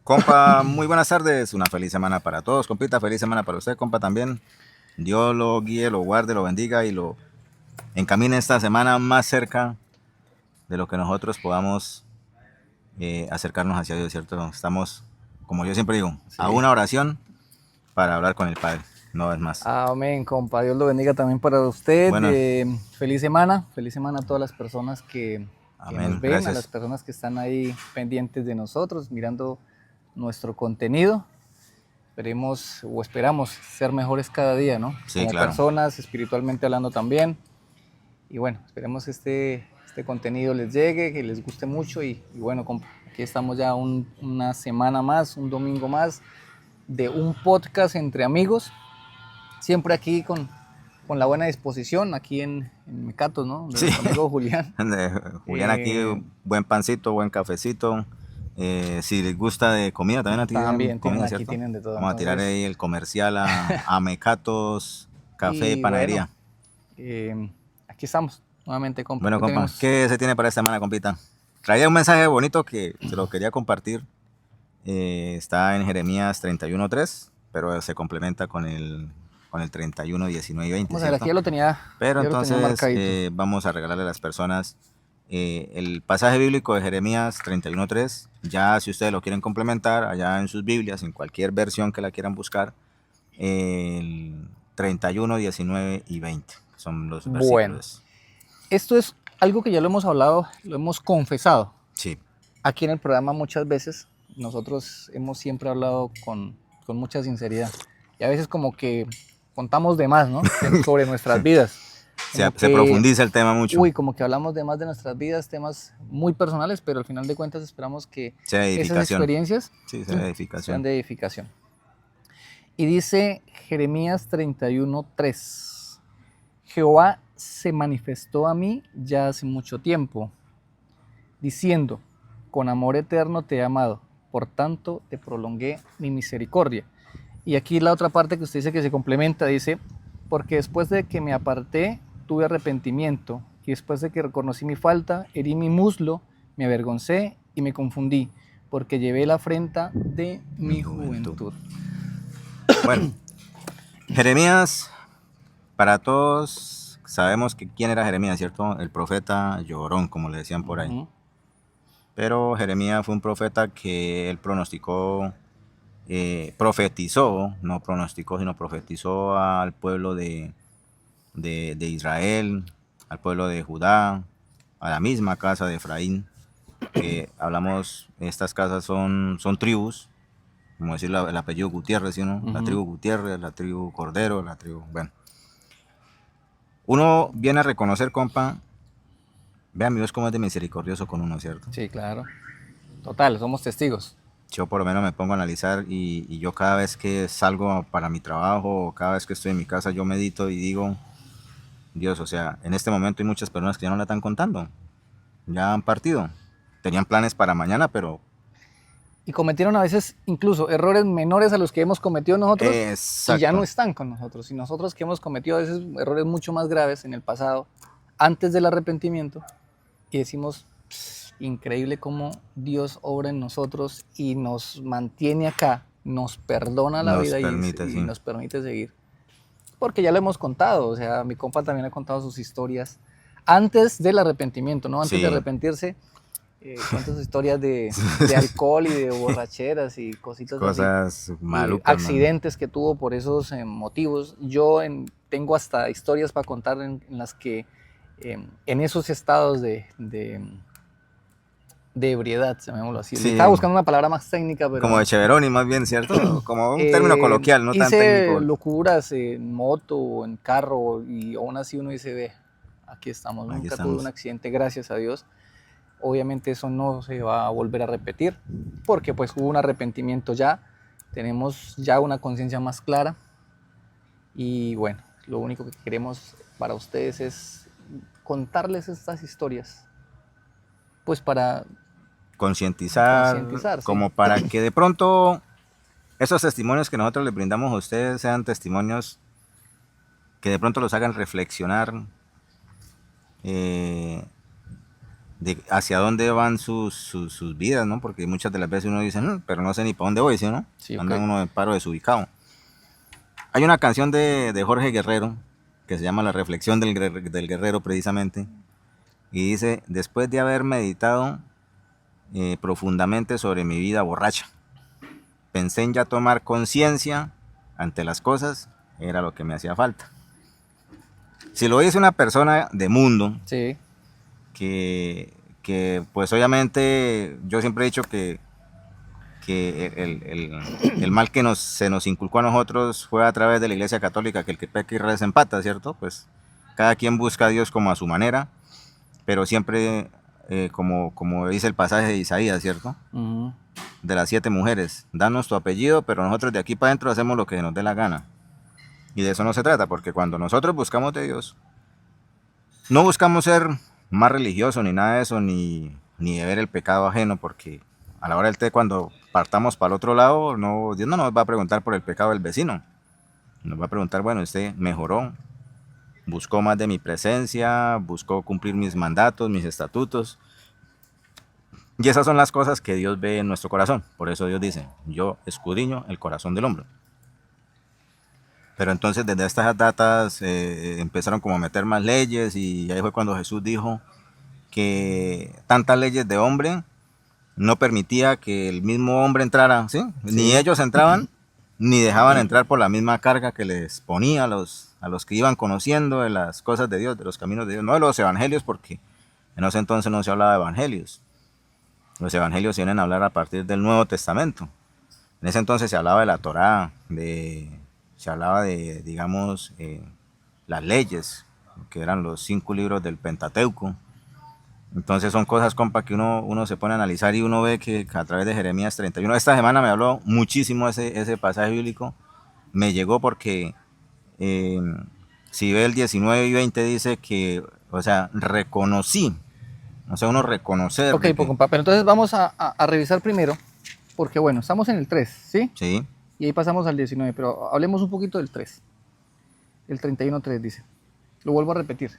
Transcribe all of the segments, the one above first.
Compa, muy buenas tardes. Una feliz semana para todos. Compita, feliz semana para usted, compa, también. Dios lo guíe, lo guarde, lo bendiga y lo encamine esta semana más cerca de lo que nosotros podamos acercarnos hacia Dios, ¿cierto? Estamos, como yo siempre digo, a Sí. una oración para hablar con el Padre. No es más. Amén, compa. Dios lo bendiga también para usted. Bueno, Feliz semana. Feliz semana a todas las personas que nos amén. ven, a las Gracias. personas que están ahí pendientes de nosotros, mirando nuestro contenido. Esperemos o esperamos ser mejores cada día, ¿no? Sí, Como claro. personas, espiritualmente hablando también. Y bueno, esperemos este contenido les llegue, que les guste mucho. Y bueno, compa, aquí estamos ya una semana más, un domingo más de un podcast entre amigos. Siempre aquí con la buena disposición, aquí en Mecatos, ¿no? De Sí. nuestro amigo Julián. Julián, aquí, Eh, buen pancito, buen cafecito. Si les gusta de comida, también aquí tienen También tienen, comida, aquí ¿cierto? tienen de todo. Vamos a tirar Entonces, ahí el comercial a Mecatos, café, y bueno, panadería. aquí estamos, nuevamente, compa. Bueno, ¿Qué compa, tenemos? ¿qué se tiene para esta semana, compita? Traía un mensaje bonito que se lo quería compartir. Está en Jeremías 31:3, pero se complementa con el 31, 19 y 20, Vamos a ver, aquí ¿cierto? ya lo tenía, Pero ya lo tenía entonces marcadito. vamos a regalarle a las personas el pasaje bíblico de Jeremías 31:3. Ya si ustedes lo quieren complementar, allá en sus Biblias, en cualquier versión que la quieran buscar, el 31, 19 y 20 son los Bueno, versículos. esto es algo que ya lo hemos hablado, lo hemos confesado Sí, aquí en el programa muchas veces. Nosotros hemos siempre hablado con mucha sinceridad. Y a veces como que contamos de más, ¿no? Sobre nuestras vidas. Como se que, profundiza el tema mucho. como que hablamos de más de nuestras vidas, temas muy personales, pero al final de cuentas esperamos que Sea esas edificación. experiencias Sí, sea sean edificación. de edificación. Y dice Jeremías 31:3. Jehová se manifestó a mí ya hace mucho tiempo, diciendo, con amor eterno te he amado, por tanto te prolongué mi misericordia. Y aquí la otra parte que usted dice que se complementa, dice, porque después de que me aparté, tuve arrepentimiento, y después de que reconocí mi falta, herí mi muslo, me avergoncé y me confundí, porque llevé la afrenta de Mi mi juventud. juventud. Bueno, Jeremías, para todos sabemos que quién era Jeremías, ¿cierto? El profeta llorón, como le decían por ahí. Uh-huh. Pero Jeremías fue un profeta que él pronosticó, profetizó, no pronosticó, sino profetizó al pueblo de Israel, al pueblo de Judá, a la misma casa de Efraín, que hablamos, estas casas son tribus, como decir el apellido Gutiérrez, ¿sí, no? La Uh-huh. tribu Gutiérrez, la tribu Cordero, la tribu, bueno. Uno viene a reconocer, compa, vea mi Dios cómo es de misericordioso con uno, ¿cierto? Sí, claro. Total, somos testigos. Yo por lo menos me pongo a analizar y yo cada vez que salgo para mi trabajo o cada vez que estoy en mi casa, yo medito y digo, Dios, o sea, en este momento hay muchas personas que ya no la están contando, ya han partido, tenían planes para mañana, pero Y cometieron a veces incluso errores menores a los que hemos cometido nosotros y ya no exacto, están con nosotros. Y nosotros que hemos cometido a veces errores mucho más graves en el pasado, antes del arrepentimiento, y decimos, increíble cómo Dios obra en nosotros y nos mantiene acá, nos perdona la nos vida permite, y sí. nos permite seguir. Porque ya lo hemos contado, o sea, mi compa también ha contado sus historias antes del arrepentimiento, ¿no? Antes de Sí, arrepentirse, cuenta sus historias de alcohol y de borracheras y cositas así, cosas malucas, man. accidentes que tuvo por esos motivos. Yo tengo hasta historias para contar en las que en esos estados de ebriedad, llamémoslo así. Le Sí, estaba buscando una palabra más técnica, como de pero Cheveroni más bien, ¿cierto? Como un término coloquial, no tan hice técnico. locuras en moto o en carro y aún así uno dice, ve, aquí estamos, Aquí nunca tuve un estamos. accidente, gracias a Dios. Obviamente eso no se va a volver a repetir porque pues hubo un arrepentimiento ya, tenemos ya una conciencia más clara y bueno, lo único que queremos para ustedes es contarles estas historias, pues para Concientizar, concientizar, ¿sí? como para que de pronto esos testimonios que nosotros les brindamos a ustedes sean testimonios que de pronto los hagan reflexionar, eh, de hacia dónde van sus vidas, ¿no? Porque muchas de las veces uno dice, pero no sé ni para dónde voy, ¿sí, no? Sí, Anda ok. uno de paro desubicado. Hay una canción de Jorge Guerrero que se llama La Reflexión del Guerrero precisamente, y dice, después de haber meditado profundamente sobre mi vida borracha, pensé en ya tomar conciencia ante las cosas, era lo que me hacía falta. Si lo dice una persona de mundo, Sí. que, que pues obviamente yo siempre he dicho que el mal que se nos inculcó a nosotros fue a través de la Iglesia Católica, que el que peca y reza empata, ¿cierto? Pues cada quien busca a Dios como a su manera, pero siempre como dice el pasaje de Isaías, ¿cierto? Ujú. De las 7 mujeres, danos tu apellido, pero nosotros de aquí para adentro hacemos lo que nos dé la gana. Y de eso no se trata, porque cuando nosotros buscamos de Dios, no buscamos ser más religiosos ni nada de eso, ni de ver el pecado ajeno, porque a la hora del té, cuando partamos para el otro lado, no, Dios no nos va a preguntar por el pecado del vecino. Nos va a preguntar, bueno, usted mejoró, buscó más de mi presencia, buscó cumplir mis mandatos, mis estatutos. Y esas son las cosas que Dios ve en nuestro corazón. Por eso Dios dice, yo escudriño el corazón del hombre. Pero entonces desde estas datas empezaron como a meter más leyes y ahí fue cuando Jesús dijo que tantas leyes de hombre no permitía que el mismo hombre entrara, ¿sí? Ni Sí. ellos entraban, ni dejaban entrar por la misma carga que les ponía a los que iban conociendo de las cosas de Dios, de los caminos de Dios, no de los evangelios, porque en ese entonces no se hablaba de evangelios. Los evangelios vienen a hablar a partir del Nuevo Testamento. En ese entonces se hablaba de la Torá, se hablaba de, digamos, las leyes, que eran los 5 libros del Pentateuco. Entonces son cosas, compa, que uno se pone a analizar y uno ve que a través de Jeremías 31, esta semana me habló muchísimo ese pasaje bíblico, me llegó porque eh, si ve el 19 y 20 dice que, o sea, reconocí, o sea, uno reconocer Ok, de pues que, compa, pero entonces vamos a revisar primero, porque bueno, estamos en el 3, ¿sí? sí, Y ahí pasamos al 19, pero hablemos un poquito del 3. El 31:3 dice, lo vuelvo a repetir,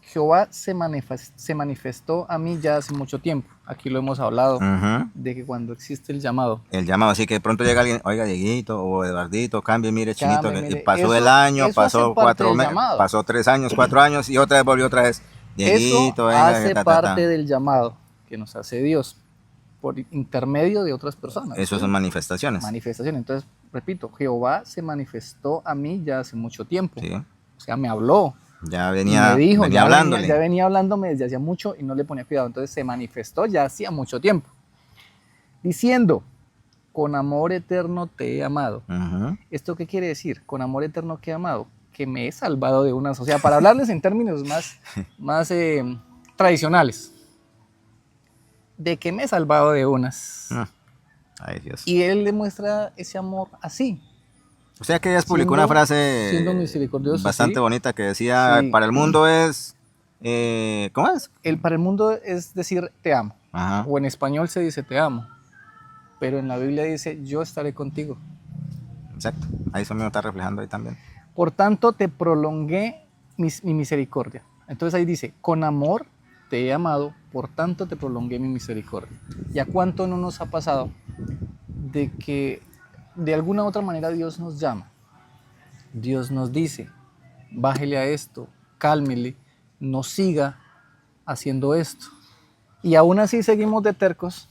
Jehová se manifestó a mí ya hace mucho tiempo. Aquí lo hemos hablado, uh-huh, de que cuando existe el llamado, el llamado, así que de pronto llega alguien, oiga, Dieguito o Eduardito, cambie, mire, Chinito, cambie, que mire, pasó el año, eso hace pasó parte del llamado. pasó 3 años, 4 años y otra vez volvió otra vez, Eso Dieguito, venga, que hace ta, ta, parte ta. del llamado que nos hace Dios por intermedio de otras personas, Eso son ¿sí? manifestaciones, Manifestación. Entonces, repito, Jehová se manifestó a mí ya hace mucho tiempo. ¿sí? O sea, me habló Ya y me dijo, venía ya hablándole. venía hablándome desde hacía mucho y no le ponía cuidado. Entonces se manifestó ya hacía mucho tiempo, diciendo, con amor eterno te he amado. Uh-huh. ¿Esto qué quiere decir? Con amor eterno que he amado, que me he salvado de unas. O sea, para hablarles en términos más tradicionales, de que me he salvado de unas. Ay, Dios. Y él demuestra ese amor así, O sea que ella publicó una siendo frase misericordioso, bastante ¿sí? bonita que decía, Sí. para el mundo es, ¿cómo es? Para el mundo es decir te amo. Ajá, O en español se dice te amo. Pero en la Biblia dice yo estaré contigo. exacto. Ahí eso me está reflejando ahí también. Por tanto te prolongué mi misericordia. Entonces ahí dice, con amor te he amado, por tanto te prolongué mi misericordia. ¿Y a cuánto no nos ha pasado de que de alguna u otra manera Dios nos llama? Dios nos dice, bájele a esto, cálmele, no siga haciendo esto. Y aún así seguimos de tercos,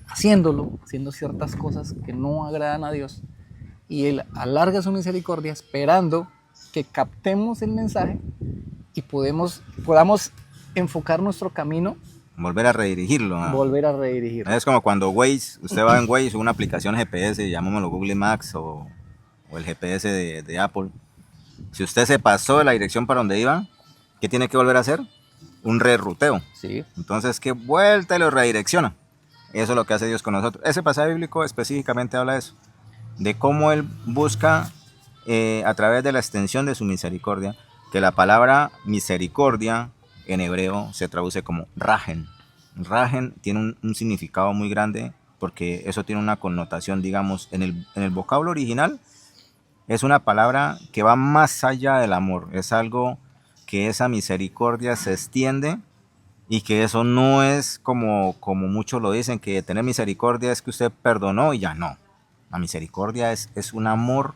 haciendo ciertas cosas que no agradan a Dios. Y Él alarga su misericordia esperando que captemos el mensaje y podamos enfocar nuestro camino, Volver a redirigirlo. volver a redirigirlo. Es como cuando Waze, usted va en Waze, una aplicación GPS, llamémoslo Google Maps o el GPS de Apple. Si usted se pasó de la dirección para donde iba, ¿qué tiene que volver a hacer? Un reruteo. Sí. Entonces, ¿qué vuelta y lo redirecciona? Eso es lo que hace Dios con nosotros. Ese pasaje bíblico específicamente habla de eso, de cómo Él busca a través de la extensión de su misericordia, que la palabra misericordia en hebreo se traduce como rajen. Rajen tiene un significado muy grande porque eso tiene una connotación, digamos, en el vocablo original, es una palabra que va más allá del amor, es algo que esa misericordia se extiende y que eso no es como muchos lo dicen, que tener misericordia es que usted perdonó y ya no. La misericordia es un amor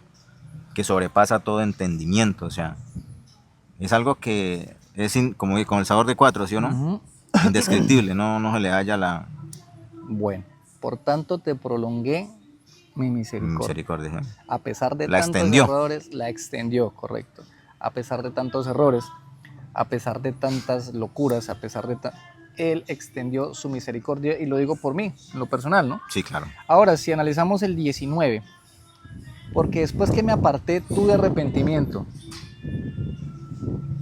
que sobrepasa todo entendimiento, o sea, es algo que es como con el sabor de cuatro, ¿sí o no? Ujú. Indescriptible, no se le halla la Bueno, por tanto te prolongué mi misericordia. misericordia. ¿Sí? A pesar de La tantos extendió. errores, la extendió, correcto. A pesar de tantos errores, a pesar de tantas locuras, a pesar de Él extendió su misericordia, y lo digo por mí, en lo personal, ¿no? Sí, claro. Ahora, si analizamos el 19, porque después que me aparté tuve arrepentimiento,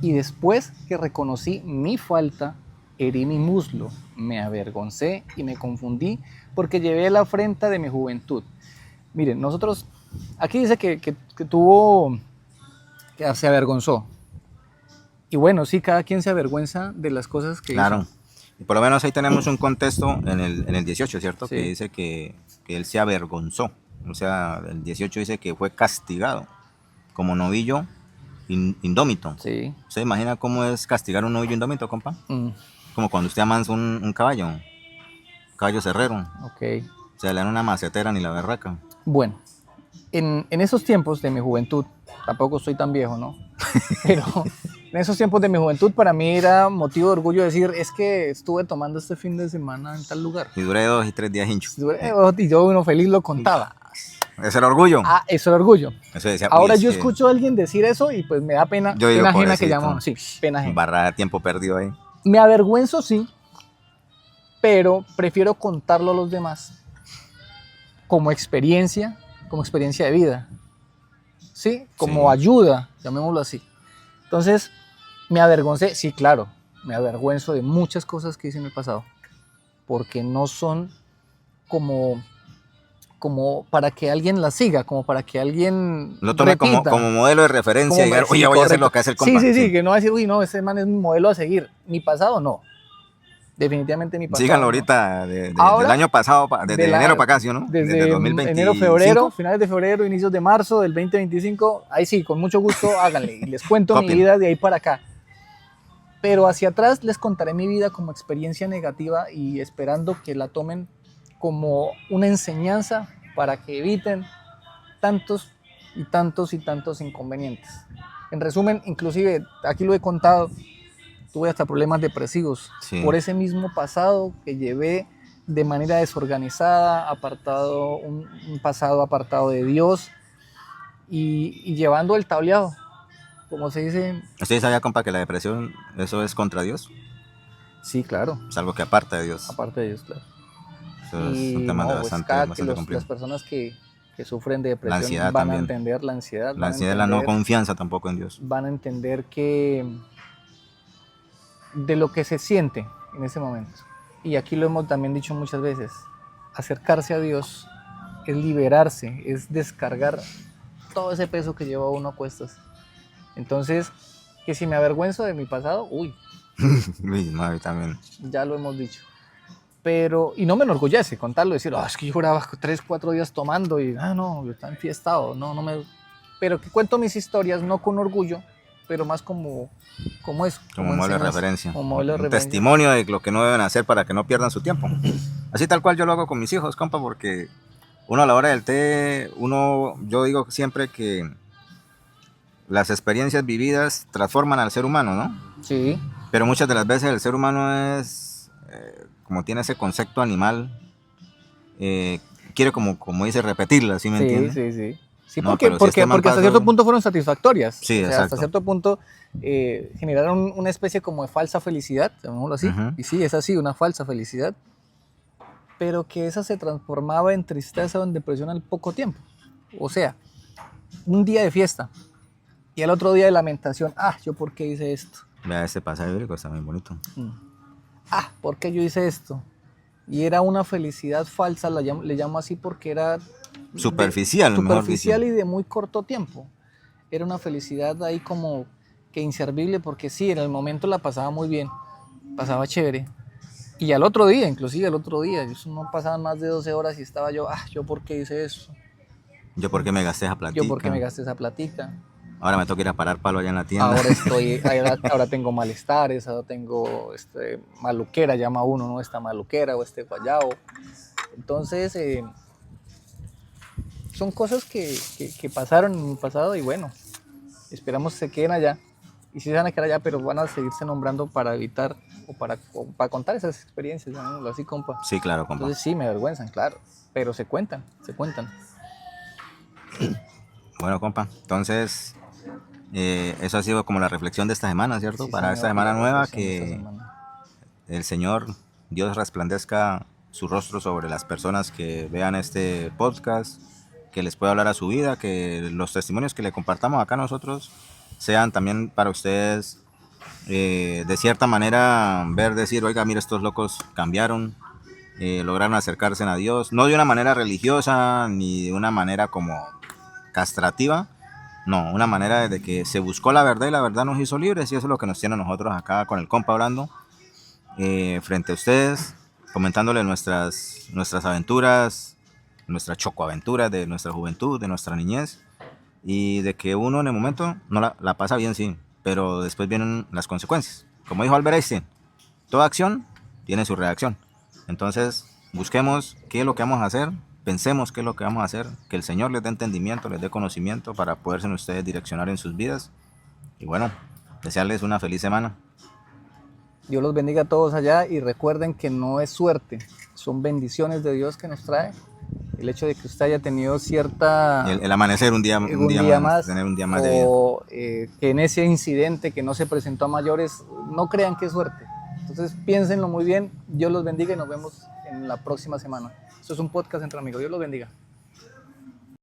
y después que reconocí mi falta, herí mi muslo, me avergoncé y me confundí, porque llevé la afrenta de mi juventud. Miren, nosotros, aquí dice que tuvo, que se avergonzó. Y bueno, sí, cada quien se avergüenza de las cosas que Claro. hizo. Y por lo menos ahí tenemos un contexto en el 18, ¿cierto? Sí. Que dice que él se avergonzó. O sea, el 18 dice que fue castigado como novillo indómito. Sí. ¿Usted imagina cómo es castigar un novillo indómito, compa? Mm, Como cuando usted amansa un caballo cerrero. ok. O sea, le dan una macetera ni la berraca. Bueno, en esos tiempos de mi juventud, tampoco soy tan viejo, ¿no? Pero en esos tiempos de mi juventud para mí era motivo de orgullo decir, es que estuve tomando este fin de semana en tal lugar. Y duré 2 y 3 días hincho. Y yo uno feliz lo contaba. Es el orgullo. Ah, eso era orgullo. Eso decía, Ahora uy, es yo que escucho a alguien decir eso y pues me da pena, yo digo, pena ajena que pobrecito, llamamos. Sí, pena ajena. barra de tiempo perdido ahí. Me avergüenzo, sí, pero prefiero contarlo a los demás como experiencia de vida, ¿sí? Como Sí. ayuda, llamémoslo así. Entonces, me avergoncé, sí, claro, me avergüenzo de muchas cosas que hice en el pasado, porque no son como para que alguien las siga, como para que alguien Lo tome repita. como modelo de referencia y diga, Sí, oye, voy a hacer correcto. lo que hace el compa. Sí, que no va a decir, uy, no, ese man es mi modelo a seguir. Mi pasado, no. Definitivamente mi pasado. Síganlo no. ahorita Ahora, del año pasado, desde enero para acá, ¿sí o no? Desde 2025. enero, febrero, finales de febrero, inicios de marzo del 2025, ahí sí, con mucho gusto háganle. Y les cuento mi Copien. vida de ahí para acá. Pero hacia atrás les contaré mi vida como experiencia negativa y esperando que la tomen como una enseñanza para que eviten tantos y tantos y tantos inconvenientes. En resumen, inclusive, aquí lo he contado, tuve hasta problemas depresivos Sí. por ese mismo pasado que llevé de manera desorganizada, apartado, un pasado apartado de Dios y llevando el tableado, como se dice. ¿Usted sabía, compa, que la depresión, eso es contra Dios? Sí, claro, Es algo que aparta de Dios. aparte de Dios, claro. Eso es un Y tema no, pues bastante complejo. las personas que sufren de La depresión ansiedad van también. a entender la ansiedad, La ansiedad es la no confianza tampoco en Dios. van a entender que de lo que se siente en ese momento. Y aquí lo hemos también dicho muchas veces, acercarse a Dios es liberarse, es descargar todo ese peso que lleva uno a cuestas. Entonces, que si me avergüenzo de mi pasado, uy, Luis, madre, también. ya lo hemos dicho. Pero, y no me enorgullece contarlo, decir, es que yo juraba 3, 4 días tomando y, no, yo estaba enfiestado, no me... Pero que cuento mis historias no con orgullo, pero más como eso. Como modelo de enseñanza, referencia. como modelo de Un referencia. testimonio de lo que no deben hacer para que no pierdan su tiempo. Así tal cual yo lo hago con mis hijos, compa, porque uno a la hora del té, yo digo siempre que las experiencias vividas transforman al ser humano, ¿no? Sí. Pero muchas de las veces el ser humano es, como tiene ese concepto animal, quiere como dice repetirla, ¿sí me entiende? Sí. Sí, No, porque, pero si porque, este man porque hasta pasó- cierto punto fueron satisfactorias. Sí, o sea, exacto. hasta cierto punto generaron una especie como de falsa felicidad, llamémoslo así. Ujú. Y sí, es así, una falsa felicidad. Pero que esa se transformaba en tristeza o en depresión al poco tiempo. O sea, un día de fiesta y al otro día de lamentación. ¿Yo por qué hice esto? Vea, este pasaje bíblico está muy bonito. ¿Por qué yo hice esto? Y era una felicidad falsa, le llamo así porque era Superficial, mejor superficial dicho. y de muy corto tiempo. Era una felicidad ahí como que inservible, porque sí, en el momento la pasaba muy bien, pasaba chévere. Y al otro día, inclusive al otro día, eso no pasaban más de 12 horas y estaba yo, ¿yo por qué hice eso? Yo por qué me gasté esa platica. ¿Yo por qué me gasté esa platica? Ahora me toca ir a parar palo allá en la tienda. Ahora tengo malestares, ahora tengo maluquera, llama uno, ¿no? Esta maluquera o este guayao. Entonces, son cosas que pasaron en el pasado y bueno, esperamos se queden allá. Y sí se van a quedar allá, pero van a seguirse nombrando para evitar o para contar esas experiencias, ¿no? Así, compa. Sí, claro, compa. Entonces sí, me avergüenzan, claro, pero se cuentan. Bueno, compa, entonces eso ha sido como la reflexión de esta semana, ¿cierto? Sí, Para señor, esta semana la nueva, reflexión de esta que semana. el Señor Dios resplandezca su rostro sobre las personas que vean este podcast, que les pueda hablar a su vida, que los testimonios que le compartamos acá nosotros sean también para ustedes de cierta manera decir, oiga, mira, estos locos cambiaron, lograron acercarse a Dios, no de una manera religiosa ni de una manera como castrativa, no, una manera de que se buscó la verdad y la verdad nos hizo libres, y eso es lo que nos tiene a nosotros acá con el compa hablando frente a ustedes, comentándole nuestras aventuras, nuestras chocoaventuras de nuestra juventud, de nuestra niñez, y de que uno en el momento no la pasa bien, sí, pero después vienen las consecuencias. Como dijo Albert Einstein, toda acción tiene su reacción. Entonces, busquemos qué es lo que vamos a hacer, pensemos qué es lo que vamos a hacer, que el Señor les dé entendimiento, les dé conocimiento para poderse ustedes direccionar en sus vidas. Y bueno, desearles una feliz semana. Dios los bendiga a todos allá y recuerden que no es suerte, son bendiciones de Dios que nos trae. El hecho de que usted haya tenido el amanecer un día más, tener un día más de vida. O que en ese incidente que no se presentó a mayores, no crean que es suerte. Entonces piénsenlo muy bien, Dios los bendiga y nos vemos en la próxima semana. Esto es un podcast entre amigos, Dios los bendiga.